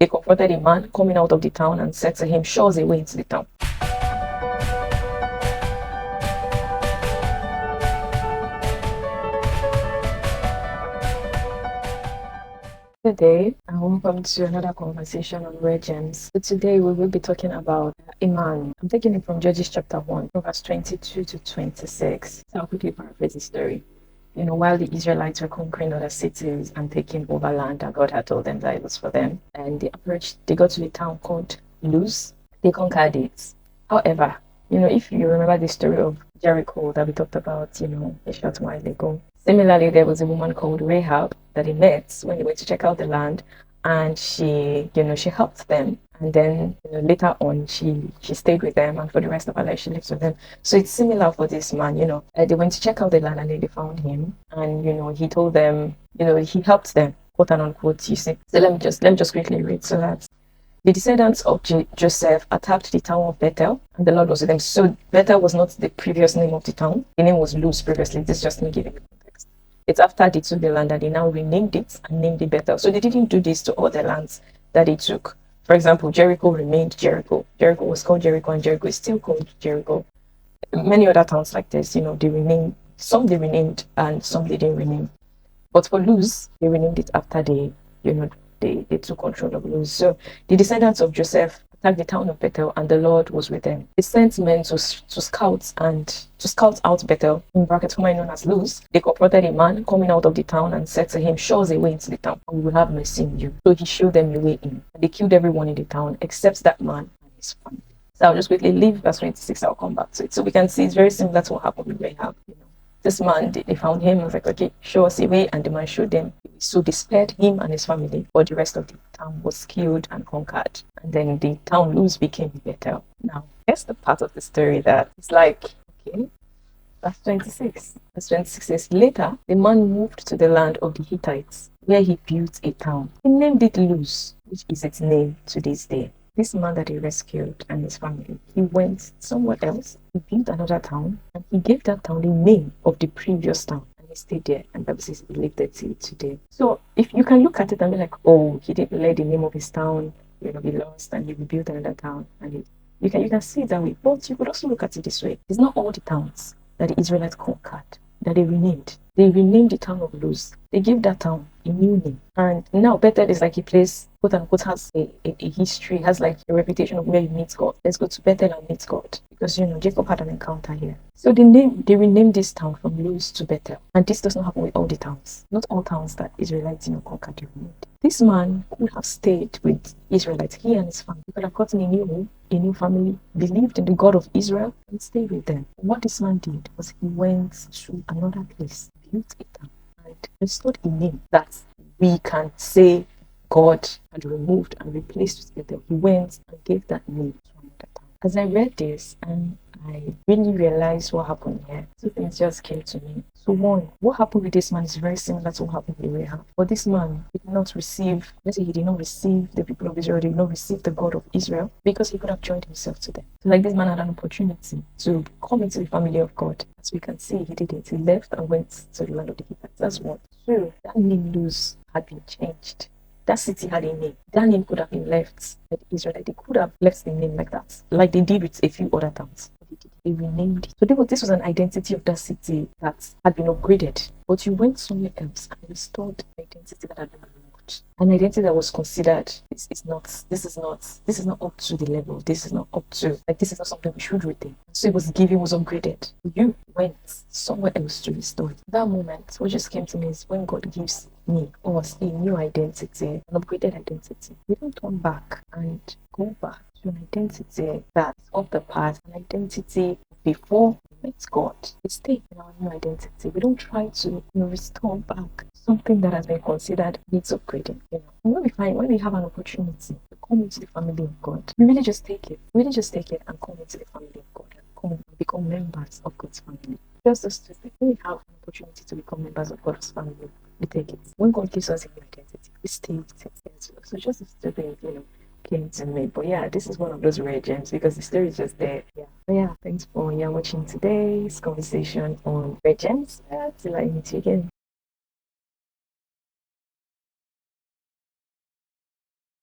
They confronted a man coming out of the town and said to him, "Show us a way into the town." Today, and welcome to another conversation on rare gems. So today we will be talking about a man. I'm taking it from Judges chapter 1, from verse 22 to 26. So I'll quickly paraphrase the story. While the Israelites were conquering other cities and taking over land that God had told them that it was for them, and they got to a town called Luz. They conquered it. However, if you remember the story of Jericho that we talked about, a short while ago. Similarly, there was a woman called Rahab that they met when they went to check out the land, and she helped them. And then later on, she stayed with them, and for the rest of her life, she lived with them. So it's similar for this man. They went to check out the land, and then they found him, and he told them, he helped them, quote and unquote. You see. So let me just quickly read. So that the descendants of Joseph attacked the town of Bethel, and the Lord was with them. So Bethel was not the previous name of the town. The name was Luz previously. This just me giving context. It's after they took the land that they now renamed it and named it Bethel. So they didn't do this to all the lands that they took. For example, Jericho remained Jericho. Jericho was called Jericho, and Jericho is still called Jericho. Many other towns like this, they renamed. Some they renamed, and some they didn't rename. But for Luz, they renamed it after they took control of Luz. So the descendants of Joseph attacked the town of Bethel, and the Lord was with them. They sent men to scout out Bethel, in brackets formerly known as Luz. They confronted a man coming out of the town and said to him, "Show us a way into the town, and we will have mercy on you." So he showed them a way in. And they killed everyone in the town except that man and his family. So I'll just quickly leave verse 26. I'll come back to it. So we can see it's very similar to what happened with Rahab. This man, they found him and was like, "Okay, show us a way," and the man showed them. So they spared him and his family, but the rest of the town was killed and conquered. And then the town Luz became Bethel. Now, here's the part of the story that it's like, okay, verse 26. Verse 26 says, later, the man moved to the land of the Hittites, where he built a town. He named it Luz, which is its name to this day. This man that he rescued and his family, he went somewhere else, he built another town, and he gave that town the name of the previous town. And he stayed there, and that was he lived there till today. So if you can look at it and be like, oh, he didn't let the name of his town, be lost, and he rebuilt another town, and you can see it that way. But you could also look at it this way. It's not all the towns that the Israelites conquered that they renamed. They renamed the town of Luz. They gave that town a new name. And now Bethel is like a place, quote unquote, has a history, has like a reputation of where you meet God. Let's go to Bethel and meet God. Because, Jacob had an encounter here. So they renamed this town from Luz to Bethel. And this does not happen with all the towns. Not all towns that Israelites, conquered, they renamed. This man could have stayed with Israelites, he and his family. He could have gotten a new home, a new family, believed in the God of Israel, and stayed with them. What this man did was he went to another place, built a town, and restored a name that we can say God had removed and replaced with Bethel. He went and gave that name to another town. As I read this, and I really realized what happened here, two things just came to me. So one, what happened with this man is very similar to what happened with Rahab. But this man did not receive, he did not receive the people of Israel, did not receive the God of Israel, because he could have joined himself to them. So like this man had an opportunity to come into the family of God. As we can see, he did it. He left and went to the land of the Hittites. That's one. Two, that name Luz had been changed. That city had a name. That name could have been left by the Israelites. They could have left the name like that, like they did with a few other towns. They renamed it. So this was an identity of that city that had been upgraded. But you went somewhere else and restored an identity that had been removed. An identity that was considered this is not up to the level. This is not up to, this is not something we should retain. So it was upgraded. You went somewhere else to restore it. That moment, what just came to me is when God gives us a new identity, an upgraded identity. We don't turn back and go back to an identity that's of the past, an identity before we met God. We stay in our new identity. We don't try to restore back something that has been considered needs upgrading. When we have an opportunity to come into the family of God, we really just take it. We really just take it and come into the family of God and become members of God's family. Just as when we have an opportunity to become members of God's family, we take it. When God gives us a new identity, we stay with it. So just as the thing, came to me. But yeah, this is one of those rare gems because the story is just there. Yeah. But yeah, thanks for watching today's conversation on rare gems. Till I meet you again.